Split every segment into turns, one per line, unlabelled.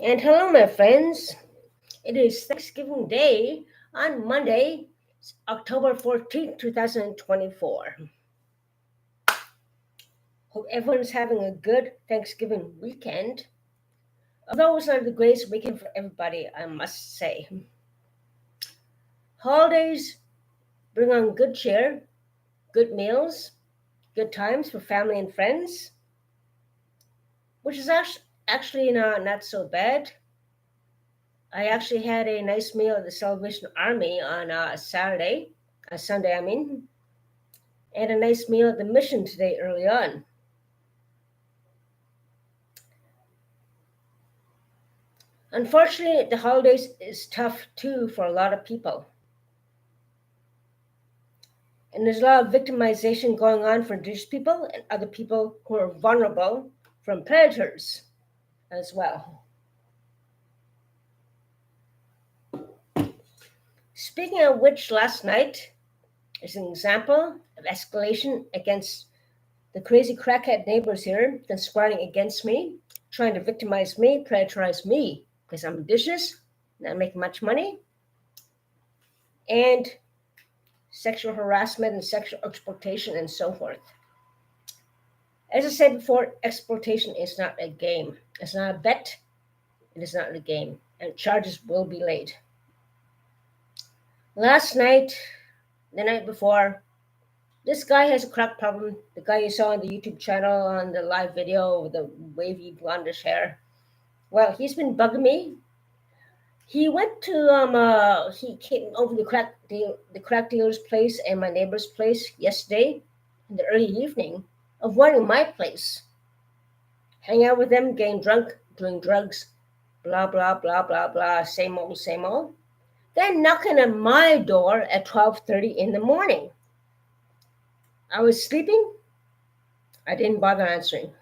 And hello, my friends. It is Thanksgiving Day on Monday, October 14th, 2024. Hope everyone's having a good Thanksgiving weekend. Although it's not the greatest weekend for everybody, I must say. Holidays bring on good cheer, good meals, good times for family and friends, which is actually not so bad. I actually had a nice meal at the Salvation Army on Sunday, and a nice meal at the mission today early on. Unfortunately, the holidays is tough too for a lot of people. And there's a lot of victimization going on for Indigenous people and other people who are vulnerable from predators as well. Speaking of which, last night is an example of escalation against the crazy crackhead neighbors here conspiring against me, trying to victimize me, predaturize me, because I'm Indigenous, not making much money, and sexual harassment and sexual exploitation and so forth. As I said before, exploitation is not a game. It's not a bet. It is not a game. And charges will be laid. Last night, the night before, this guy has a crack problem. The guy you saw on the YouTube channel on the live video with the wavy blondish hair. Well, he's been bugging me. He went to he came over to the crack dealer's place and my neighbor's place yesterday in the early evening, avoiding my place. Hang out with them, getting drunk, doing drugs, blah blah blah blah blah, same old, same old. Then knocking on my door at 12:30 in the morning. I was sleeping. I didn't bother answering.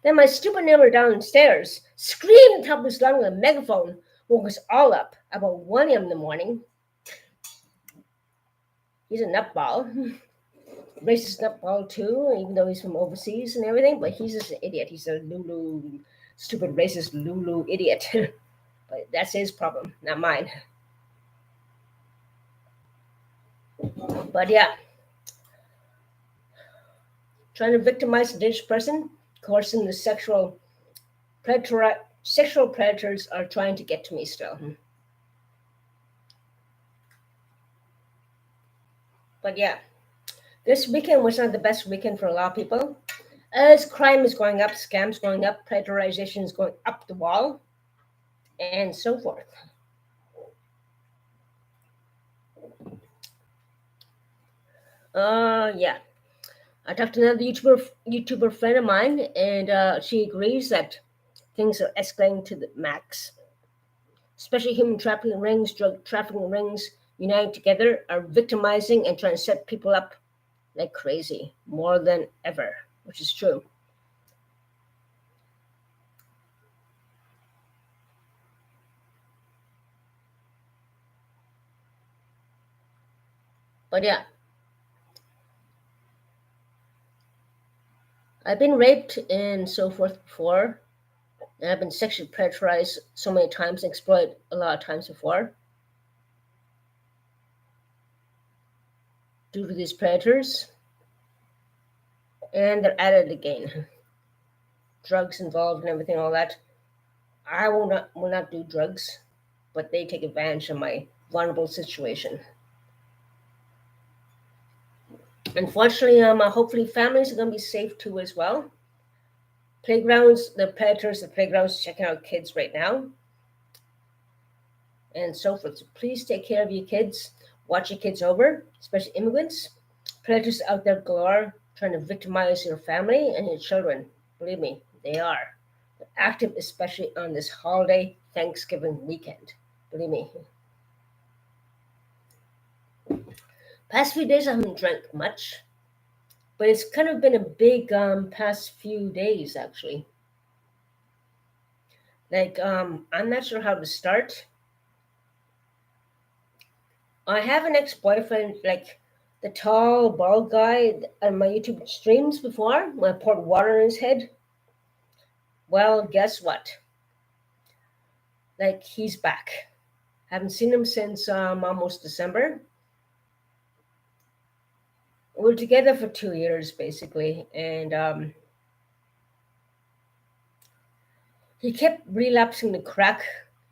Then my stupid neighbor downstairs screamed top of his lungs with a megaphone, woke us all up about 1 a.m. in the morning. He's a nutball. Racist nutball too, even though he's from overseas and everything, but he's just an idiot. He's a Lulu, stupid racist Lulu idiot. But that's his problem, not mine. But yeah, trying to victimize a Indigenous person, coercing the sexual predators are trying to get to me still. But yeah, this weekend was not the best weekend for a lot of people. As crime is going up, scams going up, predatorization is going up the wall, and so forth. Yeah. I talked to another YouTuber friend of mine, and she agrees that things are escalating to the max. Especially human trafficking rings, drug trafficking rings, united together, are victimizing and trying to set people up like crazy, more than ever, which is true. But yeah, I've been raped and so forth before, and I've been sexually pressurized so many times and exploited a lot of times before due to these predators, and they're at it again. Drugs involved and everything, all that. I will not do drugs, but they take advantage of my vulnerable situation. Unfortunately, hopefully families are going to be safe too as well. Playgrounds, the predators, the playgrounds checking out kids right now, and so forth. So please take care of your kids. Watch your kids over, especially immigrants. Predators out there galore trying to victimize your family and your children. Believe me, they are. They're active, especially on this holiday Thanksgiving weekend. Believe me. Past few days I haven't drank much, but it's kind of been a big past few days actually. Like I'm not sure how to start. I have an ex-boyfriend, like the tall, bald guy on my YouTube streams before, when I poured water in his head. Well, guess what? like he's back. Haven't seen him since almost December. We're together for 2 years basically, and he kept relapsing to crack.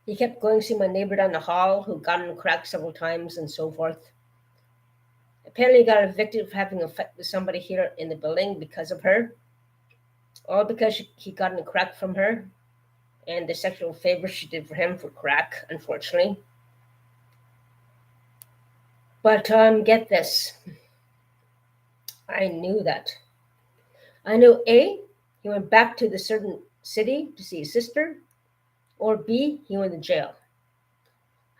He kept going to see my neighbor down the hall who got on crack several times and so forth. Apparently, he got evicted for having a fight with somebody here in the building because of her, all because he got in crack from her and the sexual favor she did for him for crack, unfortunately. But get this, I knew that. I knew A, he went back to the certain city to see his sister, or B, he went to jail.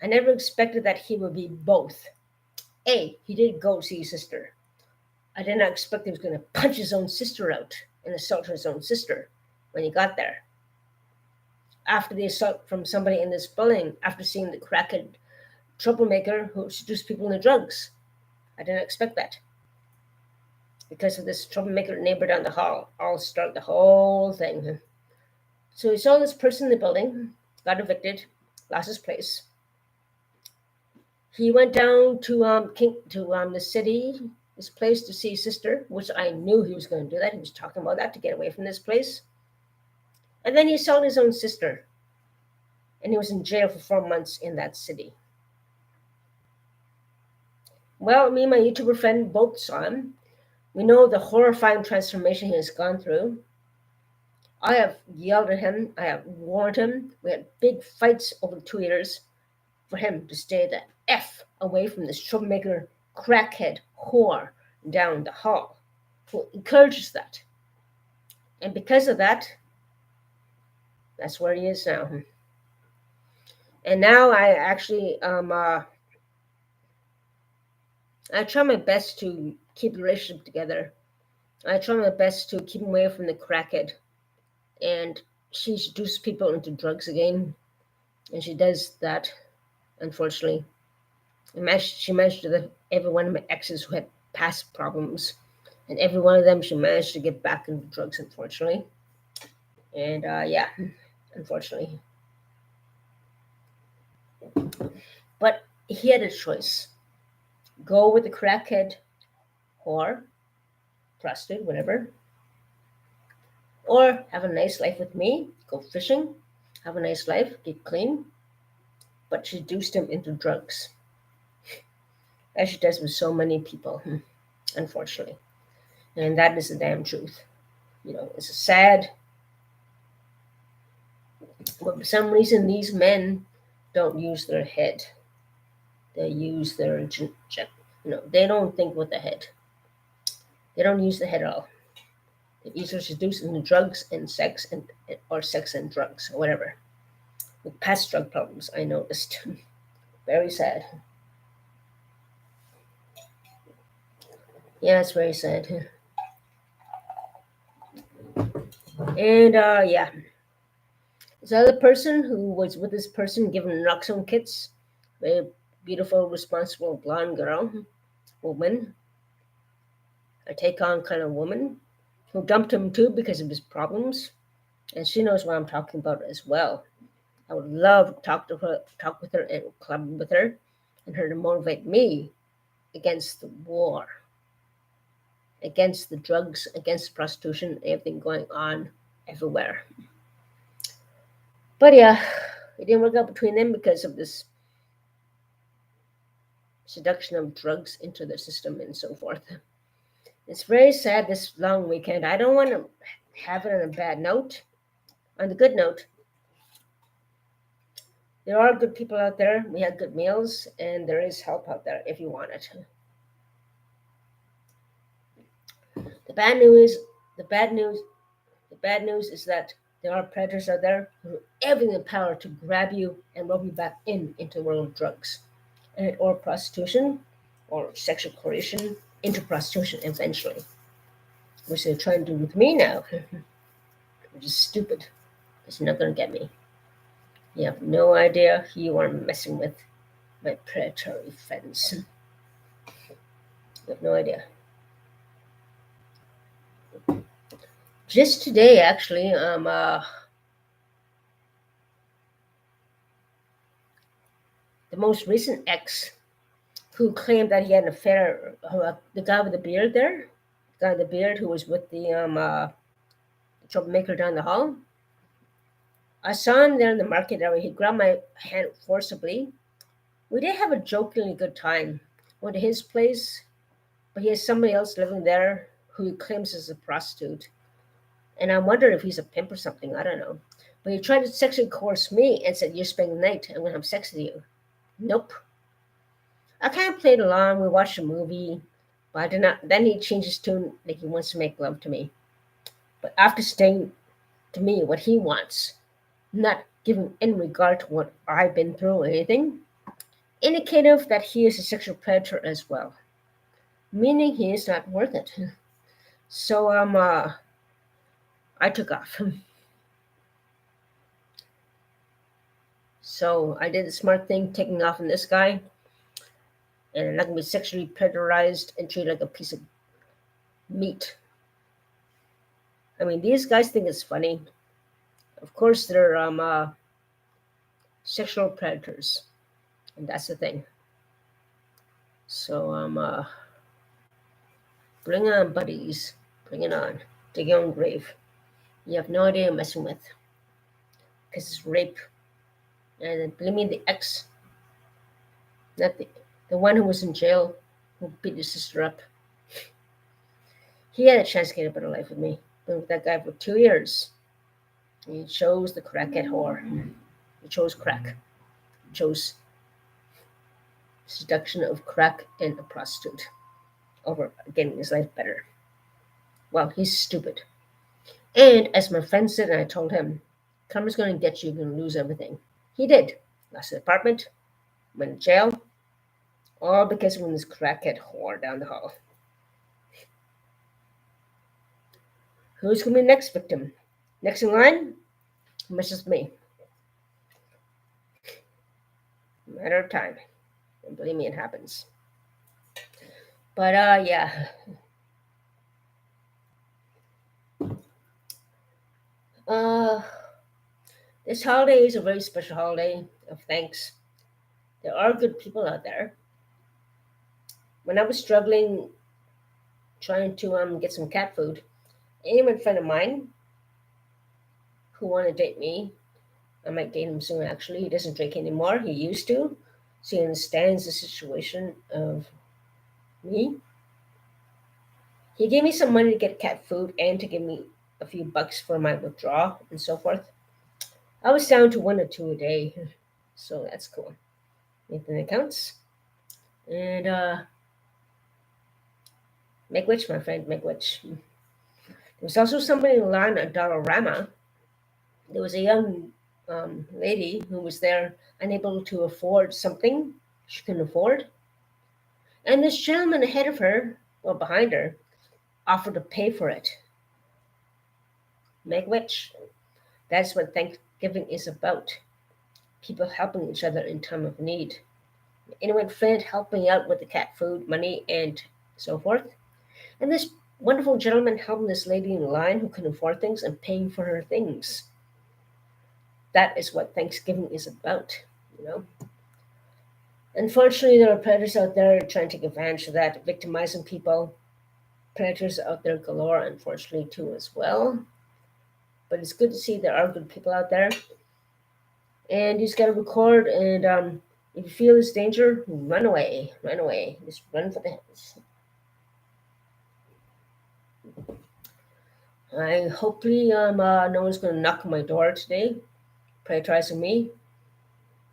I never expected that he would be both. A, he did go see his sister. I did not expect he was going to punch his own sister out and assault his own sister when he got there. After the assault from somebody in this building, after seeing the crackhead troublemaker who seduced people into drugs. I didn't expect that. Because of this troublemaker neighbor down the hall, I'll start the whole thing. So he saw this person in the building, got evicted, lost his place. He went down to the city, this place, to see his sister, which I knew he was going to do that. He was talking about that to get away from this place. And then he assaulted his own sister, and he was in jail for 4 months in that city. Well, me and my YouTuber friend both saw him. We know the horrifying transformation he has gone through. I have yelled at him. I have warned him. We had big fights over 2 years for him to stay the F away from this troublemaker, crackhead whore down the hall who encourages that. And because of that, that's where he is now. And now I actually I try my best to keep the relationship together. I try my best to keep him away from the crackhead. And she seduces people into drugs again. And she does that, unfortunately. She managed to get every one of my exes who had past problems. And every one of them she managed to get back into drugs, unfortunately. And yeah, unfortunately. But he had a choice. Go with the crackhead, whore, prostitute, whatever. Or have a nice life with me, go fishing, have a nice life, get clean. But she seduced him into drugs. As she does with so many people, unfortunately. And that is the damn truth. You know, it's sad. But for some reason, these men don't use their head. They use their, they don't think with the head. They don't use the head at all. They either seduce into drugs and sex, or sex and drugs, or whatever. With past drug problems, I noticed. Very sad. Yeah, it's very sad. And yeah, this other person who was with this person giving naloxone kits, very beautiful, responsible blonde woman, a take-on kind of woman, who dumped him too because of his problems, and she knows what I'm talking about as well. I would love to talk with her, and club with her, and her to motivate me against the war, against the drugs, against prostitution, everything going on everywhere. But yeah, it didn't work out between them because of this seduction of drugs into the system and so forth. It's very sad this long weekend. I don't want to have it on a bad note. On the good note, there are good people out there. We had good meals, and there is help out there if you want it. The bad news is that there are predators out there who have everything in power to grab you and rope you back into the world of drugs, or prostitution, or sexual coercion into prostitution eventually, which they're trying to do with me now, which is stupid. It's not going to get me. You have no idea who you are messing with, my predatory friends. You have no idea. Just today, actually, the most recent ex who claimed that he had an affair, the guy with the beard there, the guy with the beard who was with the troublemaker down the hall. I saw him there in the market area. He grabbed my hand forcibly. We did have a jokingly good time. Went to his place, but he has somebody else living there who he claims is a prostitute. And I wonder if he's a pimp or something. I don't know. But he tried to sexually coerce me and said, "You're spending the night. I'm going to have sex with you." Nope. I kind of played along. We watched a movie. But I did not. Then he changed his tune like he wants to make love to me. But after saying to me what he wants, not giving any regard to what I've been through or anything, indicative that he is a sexual predator as well, meaning he is not worth it. So I took off. So I did the smart thing, taking off on this guy, and I'm not gonna be sexually predarized and treated like a piece of meat. I mean, these guys think it's funny. Of course, they're sexual predators, and that's the thing. So bring on, buddies, bring it on. Dig your own grave. You have no idea you're messing with, because it's rape. And believe me, the ex, not the one who was in jail, who beat his sister up, he had a chance to get a better life with me. Been with that guy for 2 years. He chose the crackhead whore. He chose crack. He chose seduction of crack and a prostitute over getting his life better. Well, he's stupid. And as my friend said, and I told him, karma's going to get you, you're going to lose everything. He did. Lost his apartment, went to jail, all because of this crackhead whore down the hall. Who's going to be the next victim? Next in line? Mrs. Me. Matter of time. And believe me, it happens. But yeah. This holiday is a very special holiday of thanks. There are good people out there. When I was struggling trying to get some cat food, a friend of mine who wanted to date me, I might date him soon actually. He doesn't drink anymore. He used to. So he understands the situation of me. He gave me some money to get cat food and to give me a few bucks for my withdrawal and so forth. I was down to 1 or 2 a day. So that's cool. Anything that counts. And make which, my friend, make which. There was also somebody in line at Dollarama. There was a young lady who was there unable to afford something she couldn't afford. And this gentleman ahead of her, or behind her, offered to pay for it. Make which. That's what Thanksgiving is about. People helping each other in time of need. Anyone friend helping out with the cat food, money, and so forth. And this wonderful gentleman helping this lady in line who couldn't afford things and paying for her things. That is what Thanksgiving is about, you know. Unfortunately, there are predators out there trying to take advantage of that, victimizing people. Predators out there galore, unfortunately, too, as well. But it's good to see there are good people out there. And you just got to record, and if you feel this danger, run away. Run away. Just run for the hills. I hopefully no one's going to knock on my door today, predarizing me.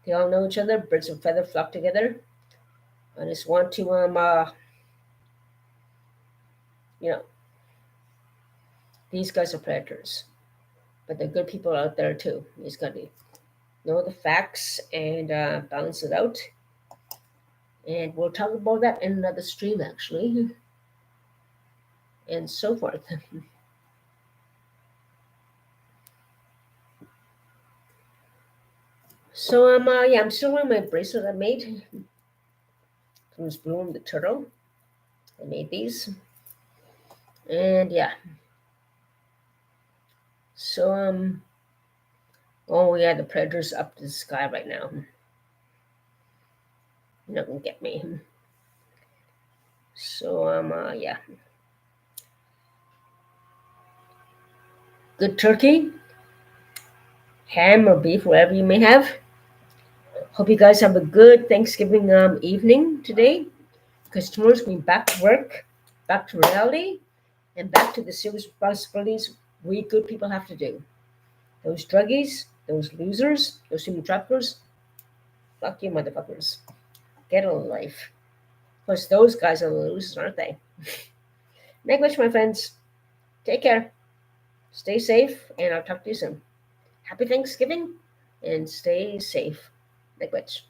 They all know each other. Birds of feather flock together. I just want to you know, these guys are predators, but there are good people out there too. You just got to know the facts and balance it out. And we'll talk about that in another stream, actually, and so forth. So yeah, I'm still wearing my bracelet I made from this Bloom the turtle. I made these, and yeah. So oh yeah, the predator's up to the sky right now. You're not gonna get me. So yeah, good turkey, ham or beef, whatever you may have. Hope you guys have a good Thanksgiving evening today, because tomorrow's going back to work, back to reality, and back to the serious responsibilities we good people have to do. Those druggies, those losers, those human traffickers, fuck you, motherfuckers. Get a life. Plus, those guys are the losers, aren't they? Make wish, my friends. Take care. Stay safe, and I'll talk to you soon. Happy Thanksgiving, and stay safe. Make wish.